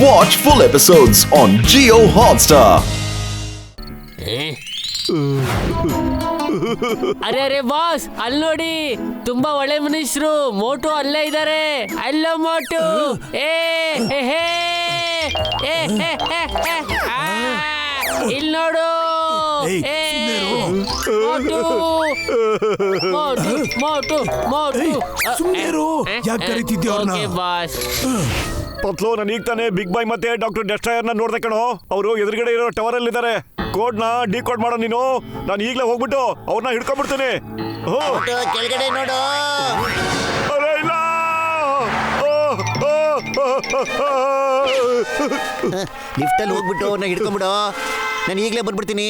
Watch full episodes on Jio Hotstar. ಅರೆ ಅರೆ boss, ಅಲ್ಲಿ ನೋಡಿ, ತುಂಬಾ ಒಳ್ಳೆ ಮನುಷ್ಯರು. ಮೋಟು ಅಲ್ಲೇ ಇದ್ದಾರೆ. ಅಲ್ಲೋ ಮೋಟು. ಇಲ್ಲಿ ನೋಡು. ಮೋಟು ಯಾಕೆ ಕರೀತಿದ್ಯೋ ಬಾಸ್. ಪತ್ಲು, ನಾನು ಈಗ ತಾನೇ ಬಿಗ್ ಬಾಯ್ ಮತ್ತೆ ಡಾಕ್ಟರ್ ಡೆಸ್ಟ್ರಾಯರ್ನ ನೋಡ್ದೆ ಕಣೋ. ಅವರು ಎದುರುಗಡೆ ಇರೋ ಟವರ್ ಅಲ್ಲಿ ಇದ್ದಾರೆ. ಕೋಡ್ ನ ಡಿಕೋಡ್ ಮಾಡೋ ನೀನು. ನಾನು ಈಗಲೇ ಹೋಗ್ಬಿಟ್ಟು ಅವ್ರನ್ನ ಹಿಡ್ಕೊಂಡ್ಬಿಡ್ತೀನಿ. ಕೆಳಗಡೆ ನೋಡು. ಅರೆ ಇಲ್ಲ, ಲಿಫ್ಟ್ ಅಲ್ಲಿ ಹೋಗ್ಬಿಟ್ಟು ಅವ್ರನ್ನ ಹಿಡ್ಕೊಂಡ್ಬಿಡು. ನಾನು ಈಗಲೇ ಬಂದ್ಬಿಡ್ತೀನಿ.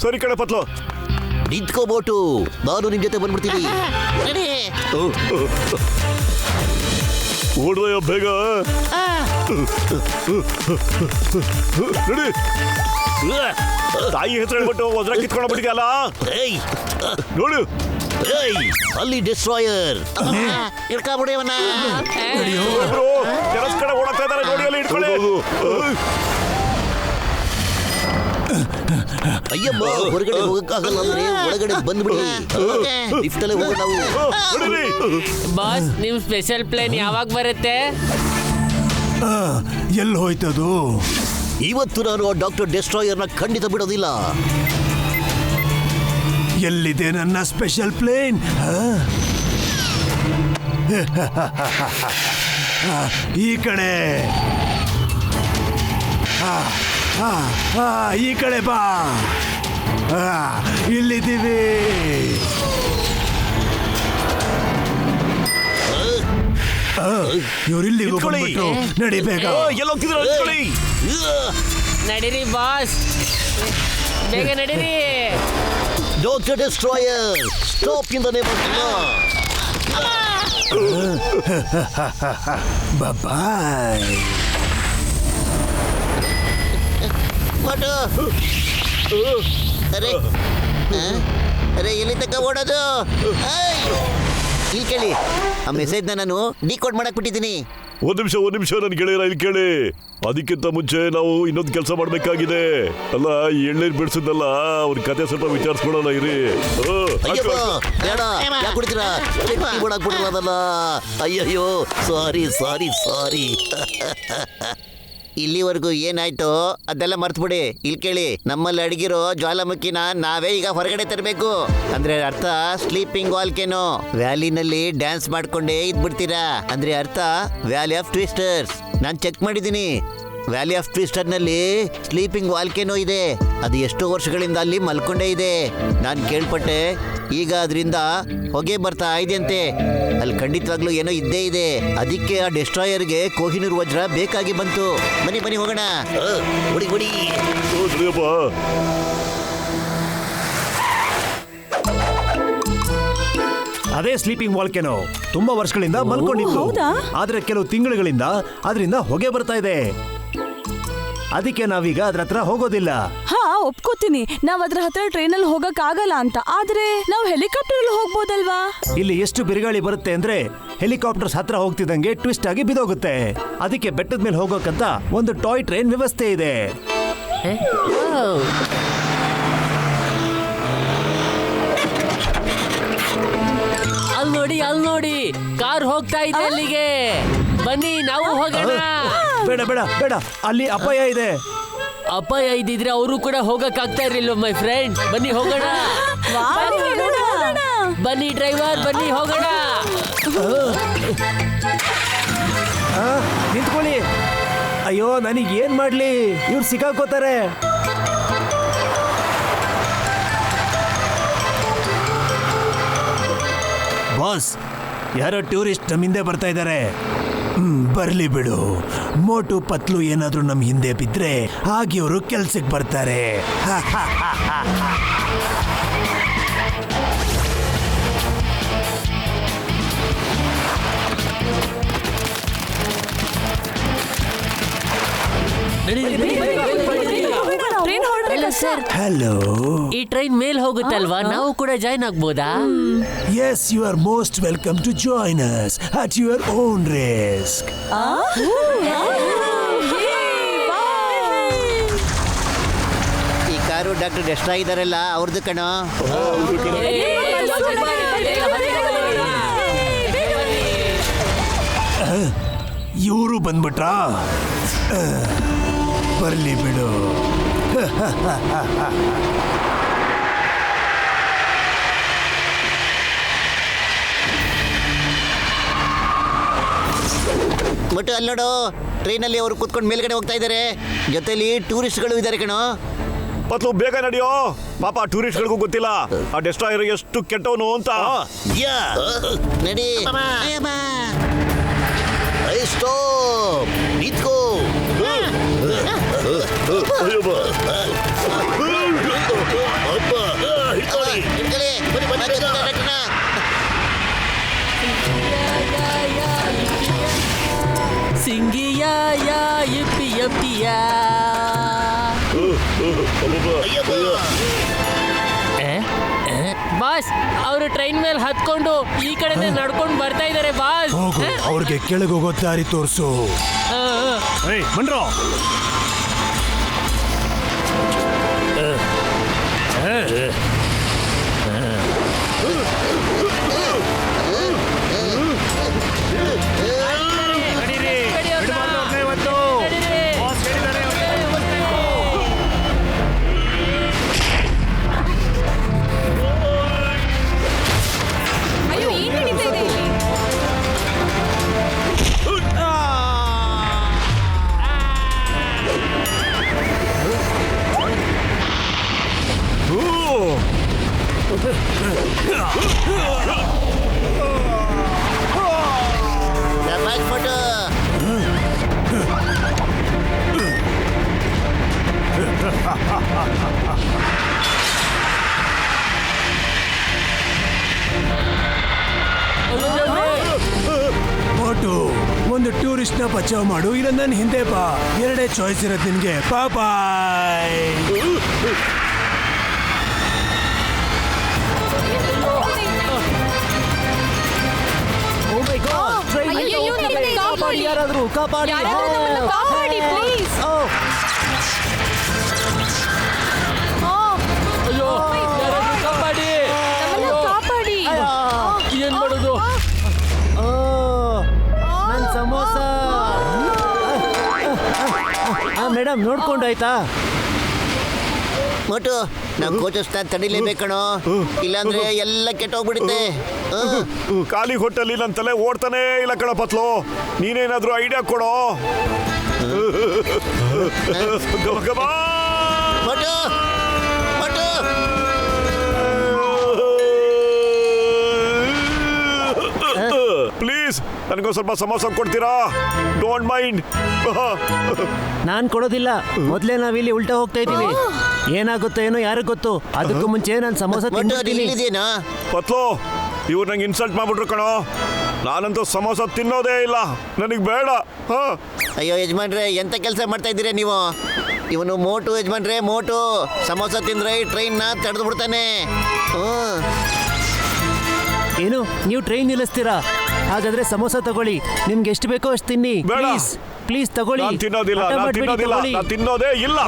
ಸರಿ ಕಡೆ ಪತ್ಲು, ನಿಂತ್ಕೋಬೋಟು, ನಾನು ನಿಮ್ ಜೊತೆ ಬಂದ್ಬಿಡ್ತೀನಿ. ಓಡ್ದಯ್ಯ ಬೇಗ ನಡಿ. ತಾಯಿ ಹೆಸರು ಹೇಳ್ಬಿಟ್ಟು ಒದ್ರ ಕಿತ್ಕೊಂಡ್ಬಿಟ್ಟಿದ್ಯಲ್ಲ ನೋಡು. ಅಲ್ಲಿ ಡಿಸ್ಟ್ರಾಯರ್ ಹಿಡ್ಕೊಂಡ್ಬಿಡಿಯವನ್ನ. ಕೆಲಸ ಕಡೆ ಓಡಾಡ್ತಾ ಇದ್ದಾರೆ ನೋಡಿ, ಅಲ್ಲಿ ಇಟ್ಕೊಳ್ಳಿ. ಅಯ್ಯಮ್ಮ, ಹೊರಗಡೆ ಹೋಗಕ್ಕಾಗಲ್ಲ ಅಂದ್ರೆ ಒಳಗಡೆ ಬಂದ್ಬಿಡಿ. ಲಿಫ್ಟ್ ಅಲ್ಲೇ ಹೋಗೋಣ ನಾವು. ಬಾಸ್, ನಿಮ್ ಸ್ಪೆಷಲ್ ಪ್ಲೇನ್ ಯಾವಾಗ ಬರುತ್ತೆ? ಎಲ್ಲಿ ಹೋಯ್ತದು? ಇವತ್ತು ನಾನು ಡಾಕ್ಟರ್ ಡೆಸ್ಟ್ರಾಯರ್ನ ಖಂಡಿತ ಬಿಡೋದಿಲ್ಲ. ಎಲ್ಲಿದೆ ನನ್ನ ಸ್ಪೆಷಲ್ ಪ್ಲೇನ್? ಈ ಕಡೆ, ಈ ಕಡೆ ಬಾ. ಇಲ್ಲಿದ್ದೀವಿ. ಇವ್ರಿಲ್ಲಿಗೂ ಬಂದ್ಬಿಟ್ರು. ನಡಿ ಬೇಗ. ಎಲ್ಲೋಗ್ತಿದ್ರು? ನಡೀರಿ ಬಾಸ್, ಬೇಗ ನಡೀರಿ. Doctor destroyer, stop in the name of lord. Boy. ಅರೆ ಅರೆ, ಎಲ್ಲಿ ತನಕ ಓಡೋದು? ಇಲ್ಲಿ ಕೇಳಿ, ಆ ಮೆಸೇಜ್ನ ನಾನು ಡಿಕೋಡ್ ಮಾಡಕ್ ಬಿಟ್ಟಿದ್ದೀನಿ. ಒಂದ್ ನಿಮಿಷ ನನ್ ಗೆಳೆಯರ, ಇಲ್ಲಿ ಕೇಳಿ. ಅದಕ್ಕಿಂತ ಮುಂಚೆ ನಾವು ಇನ್ನೊಂದು ಕೆಲಸ ಮಾಡ್ಬೇಕಾಗಿದೆ. ಅಲ್ಲ, ಈ ಎಳ್ನೀರ್ ಬಿಡ್ಸಿದ್ನಲ್ಲ, ಅವ್ರ ಕತೆ ಸ್ವಲ್ಪ ವಿಚಾರಿಸ್ಕೊಳೋಣ ಇರಿ. ಅಯ್ಯಪ್ಪ, ಬೇಡ, ಯಾಕೆ ಕುಡಿತೀರಾ? ಚಟ್ನಿ ಮಾಡಕ್ ಬಿಡಲ್ಲ ಅದಲ್ಲ. ಅಯ್ಯಯ್ಯೋ, ಸಾರಿ. ಇಲ್ಲಿವರೆಗೂ ಏನಾಯ್ತು ಅದೆಲ್ಲ ಮರ್ತ್ಬಿಡಿ. ಇಲ್ಲಿ ಕೇಳಿ, ನಮ್ಮಲ್ಲಿ ಅಡಗಿರೋ ಜ್ವಾಲಾಮುಖಿನ ನಾವೇ ಈಗ ಹೊರಗಡೆ ತರಬೇಕು. ಅಂದ್ರೆ ಅರ್ಥ ಸ್ಲೀಪಿಂಗ್ ವಾಲ್ಕೆನೋ. ವ್ಯಾಲಿನಲ್ಲಿ ಡ್ಯಾನ್ಸ್ ಮಾಡ್ಕೊಂಡೇ ಇದ್ಬಿಡ್ತೀರಾ. ಅಂದ್ರೆ ಅರ್ಥ ವ್ಯಾಲಿ ಆಫ್ ಟ್ವಿಸ್ಟರ್ಸ್. ನಾನು ಚೆಕ್ ಮಾಡಿದ್ದೀನಿ. ವ್ಯಾಲಿ ಆಫ್ ಟ್ವಿಸ್ಟರ್ ನಲ್ಲಿ ಸ್ಲೀಪಿಂಗ್ ವಾಲ್ಕೆನೋ ಇದೆ. ಅದು ಎಷ್ಟೋ ವರ್ಷಗಳಿಂದ ಅಲ್ಲಿ ಮಲ್ಕೊಂಡೇ ಇದೆ. ನಾನು ಕೇಳ್ಪಟ್ಟೆ, ಈಗ ಅದರಿಂದ ಹೊಗೆ ಬರ್ತಾ ಇದೆಯಂತೆ. ಅಲ್ಲಿ ಖಂಡಿತವಾಗ್ಲೂ ಏನೋ ಇದ್ದೇ ಇದೆ. ಅದಕ್ಕೆ ಆ ಡೆಸ್ಟ್ರಾಯರ್ಗೆ ಕೊಹಿನೂರ್ ವಜ್ರ ಬೇಕಾಗಿ ಬಂತು. ಬನ್ನಿ ಹೋಗೋಣ. ಹೊಡಿ. ಅದೇ ಸ್ಲೀಪಿಂಗ್ ವಾಲ್ಕೆನೋ ತುಂಬಾ ವರ್ಷಗಳಿಂದ ಮಲ್ಕೊಂಡಿತ್ತು. ಆದ್ರೆ ಕೆಲವು ತಿಂಗಳುಗಳಿಂದ ಅದರಿಂದ ಹೊಗೆ ಬರ್ತಾ ಇದೆ. ಅದಕ್ಕೆ ನಾವೀಗ ಅದ್ರ ಹತ್ರ ಹೋಗೋದಿಲ್ಲ. ಹಾ, ಒಪ್ಕೋತೀನಿ. ನಾವ್ ಅದ್ರ ಹತ್ರ ಟ್ರೈನಲ್ಲಿ ಹೋಗಕ್ ಆಗಲ್ಲ ಅಂತ. ಆದ್ರೆ ನಾವು ಹೆಲಿಕಾಪ್ಟರ್ ಅಲ್ಲಿ ಹೋಗ್ಬೋದಲ್ವಾ? ಇಲ್ಲಿ ಎಷ್ಟು ಬಿರುಗಾಳಿ ಬರುತ್ತೆ ಅಂದ್ರೆ ಹೆಲಿಕಾಪ್ಟರ್ಸ್ ಹತ್ರ ಹೋಗ್ತಿದ್ದಂಗೆ ಟ್ವಿಸ್ಟ್ ಆಗಿ ಬಿದೋಗುತ್ತೆ. ಅದಕ್ಕೆ ಬೆಟ್ಟದ ಮೇಲೆ ಹೋಗೋಕಂತ ಒಂದು ಟಾಯ್ ಟ್ರೈನ್ ವ್ಯವಸ್ಥೆ ಇದೆ. ಅಲ್ಲಿ ನೋಡಿ, ಕಾರ್ ಹೋಗ್ತಾ ಇದೆ ಅಲ್ಲಿಗೆ. ಬನ್ನಿ, ನಾವು ಹೋಗೋಣ. ಬೇಡ, ಅಲ್ಲಿ ಅಪಾಯ ಇದೆ. ಅಪಾಯ ಇದ್ದಿದ್ರೆ ಅವರು ಕೂಡ ಹೋಗಕ್ ಆಗ್ತಾ ಇರ್ಲಿಲ್ಲ ಮೈ ಫ್ರೆಂಡ್. ಬನ್ನಿ ಹೋಗೋಣ. ಬನ್ನಿ ಡ್ರೈವರ್, ಬನ್ನಿ ಹೋಗೋಣ. ನಿಂತ್ಕೊಳ್ಳಿ. ಅಯ್ಯೋ, ನನಗೆ ಏನ್ ಮಾಡ್ಲಿ? ಇವ್ರು ಸಿಕ್ಕಾಕೋತಾರೆ. ಬಾಸ್, ಯಾರೋ ಟೂರಿಸ್ಟ್ ನಮ್ಮ ಹಿಂದೆ ಬರ್ತಾ ಇದ್ದಾರೆ. ಬರ್ಲಿ ಬಿಡು. ಮೋಟು ಪತ್ಲು ಏನಾದ್ರೂ ನಮ್ ಹಿಂದೆ ಬಿದ್ರೆ ಹಾಗೆ ಅವರು ಕೆಲ್ಸಕ್ಕೆ ಬರ್ತಾರೆ. ಹಲೋ, ಈ ಟ್ರೈನ್ ಮೇಲ್ ಹೋಗುತ್ತಲ್ವಾ? ನಾವು ಕೂಡ ಜಾಯ್ನ್ ಆಗ್ಬೋದಾ? Yes, you are most welcome to join us at your own risk. Doctor ಡೆಸ್ಟ್ರಾ ಇದಾರಲ್ಲ ಅವ್ರದ್ದು ಕಣೋ. ಇವರು ಬಂದ್ಬಿಟ್ರಾ? ಬರ್ಲಿ ಬಿಡು. ಬಟ್ ಅಲ್ಲಿ ನೋಡು, ಟ್ರೈನಲ್ಲಿ ಅವರು ಕೂತ್ಕೊಂಡು ಮೇಲ್ಗಡೆ ಹೋಗ್ತಾ ಇದ್ದಾರೆ. ಜೊತೆಲಿ ಟೂರಿಸ್ಟ್ಗಳು ಇದ್ದಾರೆ ಕಣೋ. ಪತ್ಲು ಬೇಗ ನಡೆಯೋ. ಪಾಪ ಟೂರಿಸ್ಟ್ಗಳಿಗೂ ಗೊತ್ತಿಲ್ಲ ಆ ಡೆಸ್ಟ್ರಾಯರ್ ಎಷ್ಟು ಕೆಟ್ಟವನು ಅಂತ. ನಡಿ. ಸ್ಟಾಪ್, ನಿಂತ್ಕೋ. ಹಿಡ್ಕೊಳ್ಳಿ. ಸಿಂಗಿಯಾ ಯಾ ಇಪ್ಪಿ ಯಪ್ಪಿಯಾ. ಬಾಸ್, ಅವರು ಟ್ರೈನ್ ಮೇಲೆ ಹತ್ಕೊಂಡು ಈ ಕಡೆನೇ ನಡ್ಕೊಂಡು ಬರ್ತಾ ಇದ್ದಾರೆ ಬಾಸ್. ಹೋಗು, ಅವ್ರಿಗೆ ಕೆಳಗೆ ಹೋಗೋ ದಾರಿ ತೋರಿಸು. ಬನ್ರೋ. ಮೋಟು, ಒಂದು ಟೂರಿಸ್ಟ್ ನ ಬಚಾವ್ ಮಾಡು, ಇಲ್ಲ ನನ್ನ ಹಿಂದೆ ಬಾ. ಎರಡೇ ಚಾಯ್ಸ್ ಇರೋದು ನಿನ್ಗೆ. ಬಾಯ್. ಯಾರಾದ್ರೂ ಕಾಪಾಡಿ. ಅಯ್ಯೋ, ಕಾಪಾಡಿ. ಏನ್ ಮಾಡೋದು? ನನ್ ಸಮೋಸ. ಮೇಡಮ್ ನೋಡ್ಕೊಂಡಾಯ್ತಾ? ಮೋಟು, ನಾವು ಕೋಚಸ್ನ ತಡಿಲೇಬೇಕಣೋ, ಇಲ್ಲಾಂದ್ರೆ ಎಲ್ಲ ಕೆಟ್ಟೋಗ್ಬಿಡುತ್ತೆ. ಖಾಲಿ ಹೊಟ್ಟೆಲ್ಲಿ ನನ್ನ ತಲೆ ಓಡ್ತಾನೆ ಇಲ್ಲ ಕಣ ಪತ್ಲು. ನೀನೇನಾದ್ರೂ ಐಡಿಯಾ ಕೊಡೋ. ಮೋಟು, ಮೋಟು. ಪ್ಲೀಸ್ ನನಗೂ ಸ್ವಲ್ಪ ಸಮೋಸ ಕೊಡ್ತೀರಾ? Don't mind. ನಾನ್ ಕೊಡೋದಿಲ್ಲ. ಮೊದ್ಲೇ ನಾವಿಲ್ಲಿ ಉಲ್ಟಾ ಹೋಗ್ತಾ ಇದೀವಿ. ಏನಾಗುತ್ತೋ ಏನೋ ಯಾರಿಗ್ ಗೊತ್ತು. ಅದಕ್ಕೂ ಮುಂಚೆ ನಾನು ಸಮೋಸ ತಿಂದಿದ್ದೀನಿ. ಪತ್ಲು, ಇವ್ರು ನಂಗೆ ಇನ್ಸಲ್ಟ್ ಮಾಡ್ಬಿಟ್ರು ಕಣೋ. ನಾನಂತೂ ಸಮೋಸ ತಿನ್ನೋದೇ ಇಲ್ಲ, ನನಗೆ ಬೇಡ. ಅಯ್ಯೋ ಯಜಮಾನ್ರೆ, ಎಂತ ಕೆಲಸ ಮಾಡ್ತಾ ಇದ್ದೀರಾ ನೀವು? ಇವನು ಮೋಟು ಯಜಮಾನ್ರೆ, ಮೋಟು. ಸಮೋಸ ತಿಂದ್ರೆ ಈ ಟ್ರೈನ್ನ ತಡೆದು ಬಿಡ್ತಾನೆ. ಏನು, ನೀವು ಟ್ರೈನ್ ನಿಲ್ಲಿಸ್ತೀರಾ? ಹಾಗಾದ್ರೆ ಸಮೋಸ ತಗೊಳ್ಳಿ. ನಿಮ್ಗೆ ಎಷ್ಟು ಬೇಕೋ ಅಷ್ಟು ತಿನ್ನಿ. ಬೇಡ. ಪ್ಲೀಸ್ ತಗೊಳ್ಳಿ. ನಾನು ತಿನ್ನೋದಿಲ್ಲ, ನಾನು ತಿನ್ನೋದಿಲ್ಲ, ನಾನು ತಿನ್ನೋದೇ ಇಲ್ಲ.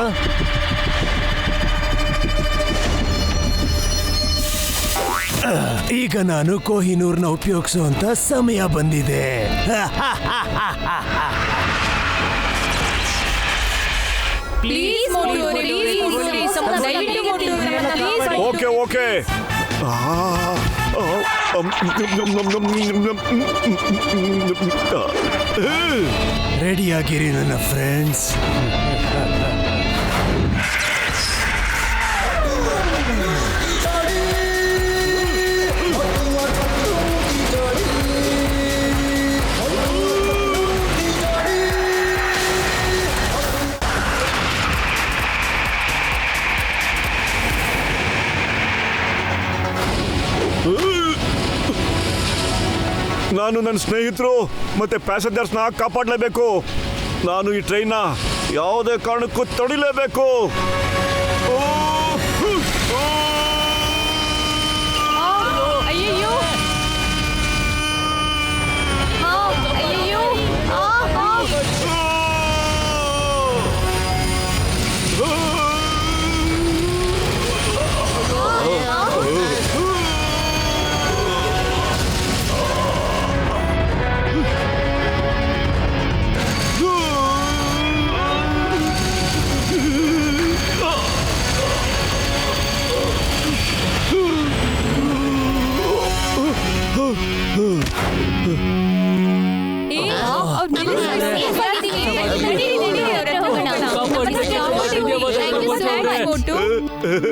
ಈಗ ನಾನು ಕೊಹಿನೂರ್ನ ಉಪಯೋಗಿಸುವಂತ ಸಮಯ ಬಂದಿದೆ. Okay okay. ರೆಡಿಯಾಗಿರಿ ನನ್ನ ಫ್ರೆಂಡ್ಸ್. ನಾನು ನನ್ನ ಸ್ನೇಹಿತರು ಮತ್ತೆ ಪ್ಯಾಸೆಂಜರ್ಸ್ನ ಕಾಪಾಡಲೇಬೇಕು. ನಾನು ಈ ಟ್ರೈನ್ನ ಯಾವುದೇ ಕಾರಣಕ್ಕೂ ತಡಿಲೇಬೇಕು. ಅಯ್ಯಯ್ಯೋ. ಅಯ್ಯಯ್ಯೋ.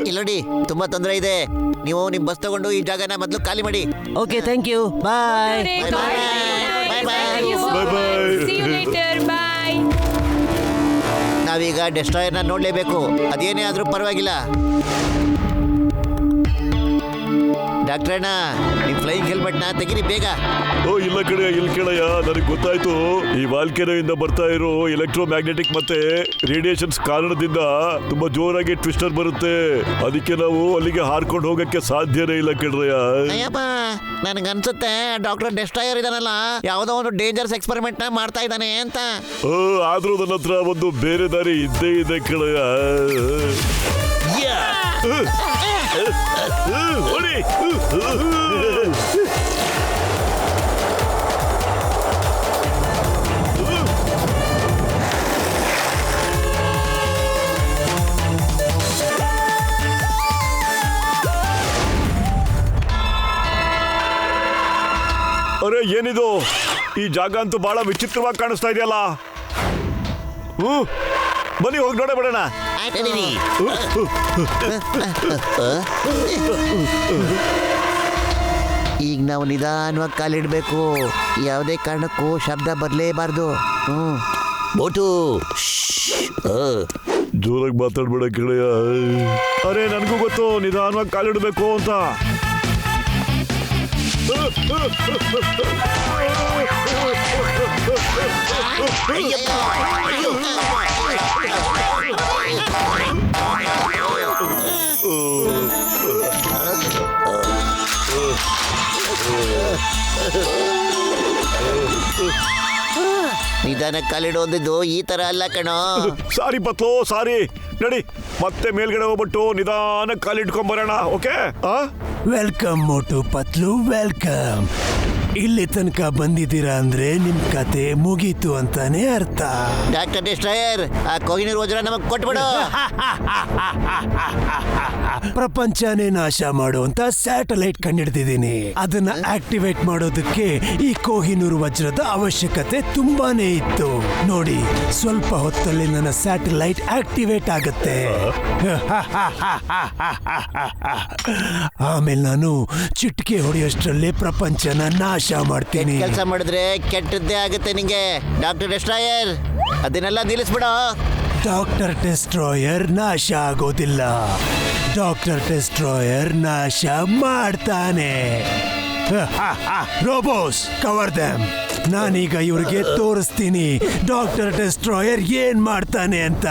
ಇಲ್ಲಿ ನೋಡಿ ತುಂಬಾ ತೊಂದರೆ ಇದೆ. ನೀವು ನಿಮ್ ಬಸ್ ತಗೊಂಡು ಈ ಜಾಗನ ಮೊದಲು ಖಾಲಿ ಮಾಡಿ. Okay thank you bye. ನಾವೀಗ ಡೆಸ್ಟ್ರಾಯರ್ನ ನೋಡ್ಲೇಬೇಕು. ಅದೇನೇ ಆದ್ರೂ ಪರವಾಗಿಲ್ಲ. ಡಾಕ್ಟ್ರಣ್ಣ, ನಿಮ್ ಫ್ಲೈಯಿಂಗ್ ಹೆಲ್ಮೆಟ್ ನ ತೆಗಿರಿ ಬೇಗ. ಓ ಇಲ್ಲ ಕಡೆಯ, ಇಲ್ಲಿ ಕೇಳಯ್ಯ, ನನಗೆ ಗೊತ್ತಾಯ್ತು. ಈ ವಾಲ್ಕೆನೋಯಿಂದ ಬರ್ತಾ ಇರೋ ಎಲೆಕ್ಟ್ರೋ ಮ್ಯಾಗ್ನೆಟಿಕ್ ಮತ್ತೆ ರೇಡಿಯೇಷನ್ಸ್ ಕಾರಣದಿಂದ ತುಂಬಾ ಜೋರಾಗಿ ಟ್ವಿಸ್ಟರ್ ಬರುತ್ತೆ. ಅದಕ್ಕೆ ನಾವು ಅಲ್ಲಿಗೆ ಹಾರ್ಕೊಂಡು ಹೋಗಕ್ಕೆ ಸಾಧ್ಯನೇ ಇಲ್ಲ ಕಣ್ರಯ್ಯ. ಅಯ್ಯಪ್ಪ, ನನಗನ್ಸುತ್ತೆ ಡಾಕ್ಟರ್ ಡೆಸ್ಟ್ರಾಯರ್ ಇದಾನಲ್ಲ, ಯಾವುದೋ ಒಂದು ಡೇಂಜರ್ಸ್ ಎಕ್ಸ್ಪೆರಿಮೆಂಟ್ ನ ಮಾಡ್ತಾ ಇದ್ದಾನೆ ಅಂತ. ಆದ್ರೂ ನನ್ನ ಹತ್ರ ಒಂದು ಬೇರೆ ದಾರಿ ಇದ್ದೇ ಇದೆ ಕಣಯ್ಯ. ಹೊಡಿ. ಅರೆ ಏನಿದು, ಈ ಜಾಗ ಅಂತೂ ಬಹಳ ವಿಚಿತ್ರವಾಗಿ ಕಾಣಿಸ್ತಾ ಇದೆಯಲ್ಲ. ಬನ್ನಿ ಹೋಗಿ ನೋಡೇ ಬಿಡೋಣ. ಈಗ ನಾವು ನಿಧಾನವಾಗಿ ಕಾಲಿಡ್ಬೇಕು. ಯಾವುದೇ ಕಾರಣಕ್ಕೂ ಶಬ್ದ ಬರಲೇಬಾರ್ದು. ಬೋಟು ಜೋರಾಗಿ ಮಾತಾಡ್ಬೇಡ ಕೇಳಯ್ಯ. ಅರೆ ನನಗೂ ಗೊತ್ತು ನಿಧಾನವಾಗಿ ಕಾಲಿಡಬೇಕು ಅಂತ. ನಿಧಾನ ಕಾಲಿಡೋದಿದ್ದು ಈ ತರ ಅಲ್ಲ ಕಣೋ. ಸಾರಿ ಪತ್ಲು, ಸಾರಿ. ನಡಿ ಮತ್ತೆ ಮೇಲ್ಗಡೆ ಹೋಗ್ಬಿಟ್ಟು ನಿಧಾನ ಕಾಲಿಟ್ಕೊಂಡ್ ಬರೋಣ. Okay. Welcome Motu Patlu, welcome. ಇಲ್ಲಿ ತನಕ ಬಂದಿದ್ದೀರಾ ಅಂದ್ರೆ ನಿಮ್ ಕತೆ ಮುಗೀತು ಅಂತಾನೆ ಅರ್ಥ. ಡಾಕ್ಟರ್ ಡೆಸ್ಟ್ರಾಯರ್, ಆ ಕೊಹಿನೂರ್ ವಜ್ರ ನಮಗ್ ಕೊಟ್ಬಿಡು. ಪ್ರಪಂಚನೇ ನಾಶ ಮಾಡುವಂತ ಸ್ಯಾಟಲೈಟ್ ಕಂಡಿಡ್ದಿದ್ದೀನಿ. ಅದನ್ನ ಆಕ್ಟಿವೇಟ್ ಮಾಡೋದಕ್ಕೆ ಈ ಕೊಹಿನೂರ್ ವಜ್ರದ ಅವಶ್ಯಕತೆ ತುಂಬಾನೇ ಇತ್ತು. ನೋಡಿ, ಸ್ವಲ್ಪ ಹೊತ್ತಲ್ಲಿ ನನ್ನ ಸ್ಯಾಟಲೈಟ್ ಆಕ್ಟಿವೇಟ್ ಆಗುತ್ತೆ. ಆಮೇಲೆ ನಾನು ಚಿಟಿಕೆ ಹೊಡೆಯೋಷ್ಟರಲ್ಲೇ ಪ್ರಪಂಚನ ನಾಶ ಮಾಡ್ತೀನಿ. ಕೆಲಸ ಮಾಡಿದ್ರೆ ಕೆಟ್ಟದ್ದೇ ಆಗುತ್ತೆ ನಿಂಗೆ. ಡಾಕ್ಟರ್ ಡೆಸ್ಟ್ರಾಯರ್, ಅದನ್ನೆಲ್ಲ ನಿಲ್ಲಿಸ್ಬಿಡು. ಡಾಕ್ಟರ್ ಡೆಸ್ಟ್ರಾಯರ್ ನಾಶ ಆಗೋದಿಲ್ಲ. ಡಾಕ್ಟರ್ ಡೆಸ್ಟ್ರಾಯರ್ ನಾಶ ಮಾಡ್ತಾನೆ. Robots, cover them. ನಾನೀಗ ಇವ್ರಿಗೆ ತೋರಿಸ್ತೀನಿ ಡಾಕ್ಟರ್ ಡೆಸ್ಟ್ರಾಯರ್ ಏನ್ ಮಾಡ್ತಾನೆ ಅಂತ.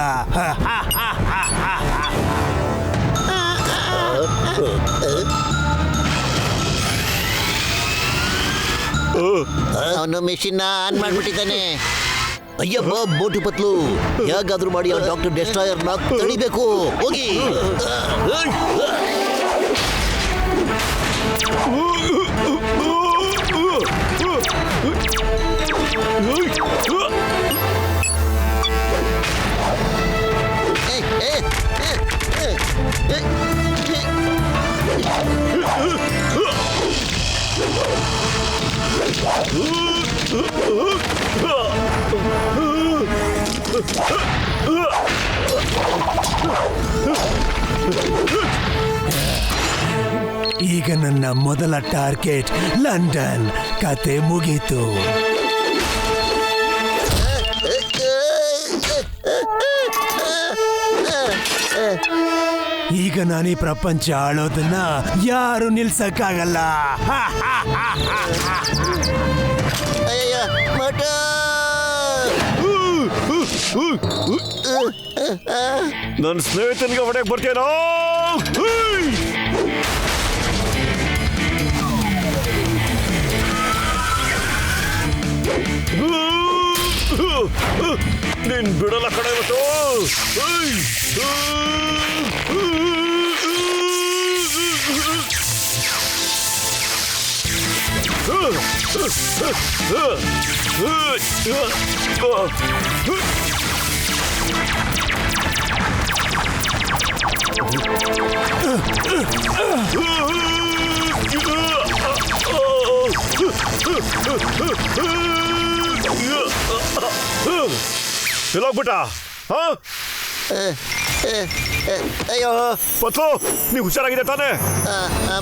ಅವನು ಮೆಷಿನ್ ಆನ್ ಮಾಡ್ಬಿಟ್ಟಿದ್ದಾನೆ. ಅಯ್ಯಪ್ಪ ಬೋಟು ಪತ್ಲು, ಹೇಗಾದ್ರೂ ಮಾಡಿ ಆ ಡಾಕ್ಟರ್ ಡೆಸ್ಟ್ರಾಯರ್ನ ತಡಿಬೇಕು. ಹೋಗಿ. ಈಗ ನನ್ನ ಮೊದಲ ಟಾರ್ಗೆಟ್ ಲಂಡನ್. ಕತೆ ಮುಗೀತು. ಈಗ ನಾನು ಈ ಪ್ರಪಂಚ ಆಳೋದನ್ನ ಯಾರು ನಿಲ್ಸಕ್ಕಾಗಲ್ಲ. ಅಯ್ಯಯ್ಯೋ, ಮೋಟು! ನನ್ನ ಸ್ನೇಹಿತನಿಗೆ ಹೊಡೆಯಕ್ ಬರ್ತೇನೋ. ನೀನ್ ಬಿಡಲ್ಲ ಕಡೆ ಇವತ್ತು. ಎಲ್ಲೋಗ್ಬಿಟ್ಟ? ಅಯ್ಯೋ ಪತ್ಲು ನೀವು ಹುಷಾರಾಗಿದೆ ತಾನೇ?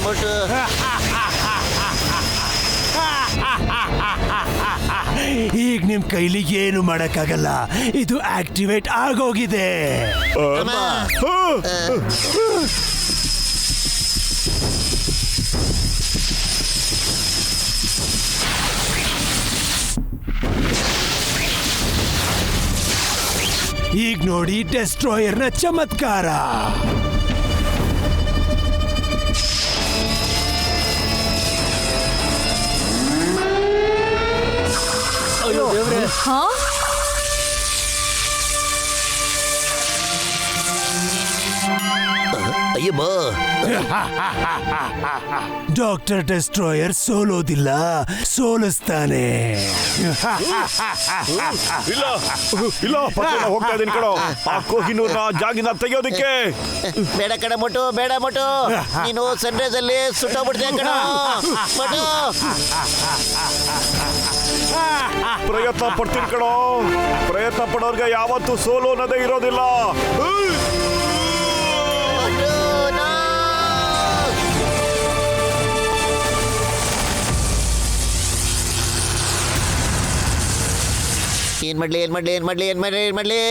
ಮೋಟು ಈಗ ನಿಮ್ ಕೈಲಿ ಏನು ಮಾಡಕ್ಕಾಗಲ್ಲ, ಇದು ಆಕ್ಟಿವೇಟ್ ಆಗೋಗಿದೆ. ಈಗ ನೋಡಿ ಡೆಸ್ಟ್ರಾಯರ್ನ ಚಮತ್ಕಾರ. ಹಾ ಅಯ್ಯಮ್ಮ, ಡಾಕ್ಟರ್ ಡೆಸ್ಟ್ರಾಯರ್ ಸೋಲೋದಿಲ್ಲ, ಸೋಲಿಸ್ತಾನೆ. ಇಲ್ಲ ಇಲ್ಲ ಪತ್ಲು, ನಾ ಹೋಗ್ತಾ ಇದೀನಿ ಕಣೋ ಆ ಕೋಹಿನೂರ್ನ ಜಾಗಿನ ತೆಗೆಯೋದಿಕ್ಕೆ. ಬೇಡ ಕಣ ಮೋಟು, ಬೇಡ ಮೋಟು, ನೀನು ಸನ್ರೈಸ್ ಅಲ್ಲಿ ಸುಟ್ಟೋಗ್ಬಿಡ್ತೀಯ ಕಣ ಮೋಟು. ಪ್ರಯತ್ನ ಪಡ್ತೀನಿ ಕಣೋ, ಪ್ರಯತ್ನ ಪಡೋರ್ಗೆ ಯಾವತ್ತೂ ಸೋಲು ಅನ್ನೋದೇ ಇರೋದಿಲ್ಲ. ಏನ್ ಮಾಡ್ಲಿ ಏನ್ ಮಾಡ್ಲಿ ಏನ್ ಮಾಡ್ಲಿ ಏನ್ ಮಾಡ್ಲಿ ಏನ್ ಮಾಡ್ಲಿ?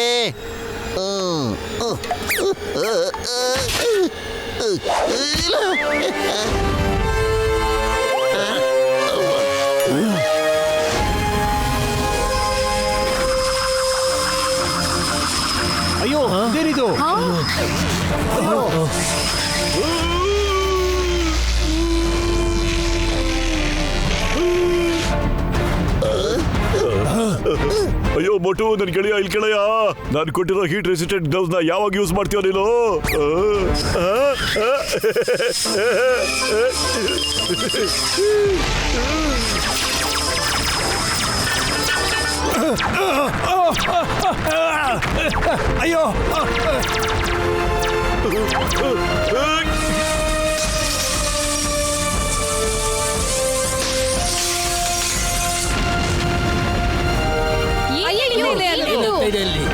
ಅಯ್ಯೋ ಇದೇನಿದು? ಅಯ್ಯೋ ಮೋಟು, ನನ್ ಗೆಳೆಯ ಇಲ್ಲಿ ಕೆಳೆಯ, ನಾನು ಕೊಟ್ಟಿರೋ ಹೀಟ್ ರೆಸಿಸ್ಟೆಂಟ್ ಗ್ಲೌಸ್ ನ ಯಾವಾಗ ಯೂಸ್ ಮಾಡ್ತೀಯ ನೀನು? ಅಯ್ಯೋ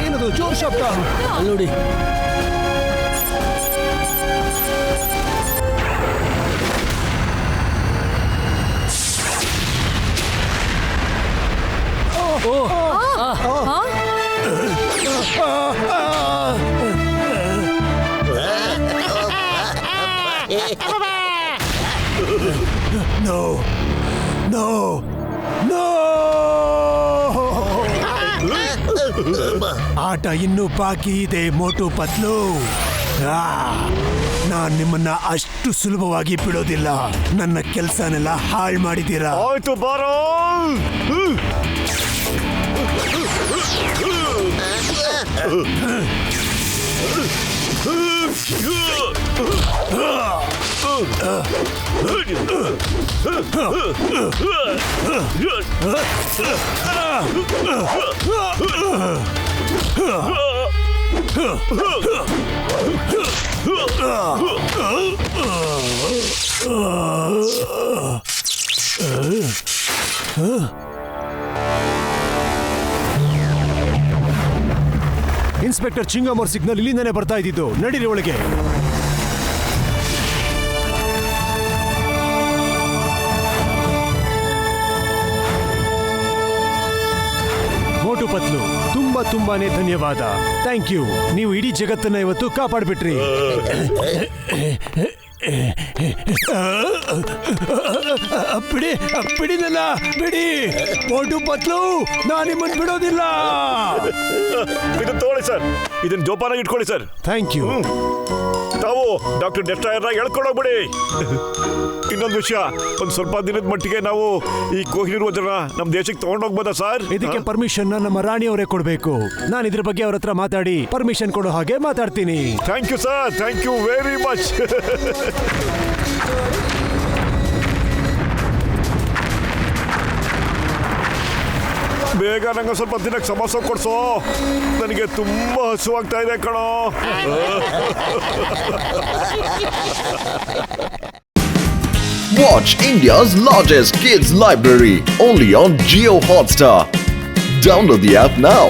ಏನದು ಜೋರ್ ಶಬ್ದ? ಅಲ್ಲಿ ನೋಡಿ. ನೋ ನೋ ನೋ, ಆಟ ಇನ್ನೂ ಬಾಕಿ ಇದೆ ಮೋಟು ಪತ್ಲು. ನಾನ್ ನಿಮ್ಮನ್ನ ಅಷ್ಟು ಸುಲಭವಾಗಿ ಬಿಡೋದಿಲ್ಲ. ನನ್ನ ಕೆಲ್ಸನೆಲ್ಲ ಹಾಳು ಮಾಡಿದ್ದೀರಾ. ಆಯ್ತು ಬಾರೋ. ಇನ್ಸ್ಪೆಕ್ಟರ್ ಚಿಂಗಮ್ ಅವ್ರ ಸಿಗ್ನಲ್ ಇಲ್ಲಿಂದಾನೆ ಬರ್ತಾ ಇದ್ದಿದ್ದು. ನಡೀರಿ ಒಳಗೆ. ಮೋಟು ಪತ್ಲು, ತುಂಬಾನೇ ಧನ್ಯವಾದ. Thank you. ನೀವು ಇಡೀ ಜಗತ್ತನ್ನ ಇವತ್ತು ಕಾಪಾಡ್ಬಿಟ್ರಿ. ಬಿಡಿ ಬಿಡಿನಲ್ಲ, ಬಿಡಿ ಮೋಟು ಪತ್ಲು, ನಾನು ನಿಮ್ಮನ್ನು ಬಿಡೋದಿಲ್ಲ. ಇದನ್ನ ತಗೊಳ್ಳಿ ಸರ್, ಇದನ್ನ ಜೋಪಾನಾಗಿ ಇಟ್ಕೊಳ್ಳಿ ಸರ್. Thank you. ತಾವು ಡಾಕ್ಟರ್ ಡೆಸ್ಟ್ರಾಯರ್ನ ಎಳ್ಕೊಂಡೋಗ್ಬಿಡಿ. ಇನ್ನೊಂದು ವಿಷಯ, ಒಂದು ಸ್ವಲ್ಪ ದಿನದ ಮಟ್ಟಿಗೆ ನಾವು ಈ ಕೋಹಿನೂರ್ ವಜ್ರನ ನಮ್ಮ ದೇಶಕ್ಕೆ ತಗೊಂಡೋಗ್ಬೋದಾ ಸರ್? ಇದಕ್ಕೆ ಪರ್ಮಿಷನ್ ನಮ್ಮ ರಾಣಿಯವರೇ ಕೊಡ್ಬೇಕು. ನಾನು ಇದ್ರ ಬಗ್ಗೆ ಅವ್ರ ಹತ್ರ ಮಾತಾಡಿ ಪರ್ಮಿಷನ್ ಕೊಡೋ ಹಾಗೆ ಮಾತಾಡ್ತೀನಿ. Thank you sir, thank you very much. ಬೇಗ ನಂಗೆ ಸ್ವಲ್ಪ ದಿನಕ್ಕೆ ಸಮೋಸ ಕೊಡ್ಸೋ, ನನಗೆ ತುಂಬಾ ಹಸುವಾಗ್ತಾ ಇದೆ ಕಣೋ. Watch India's largest kids library only on Jio Hotstar. Download the app now.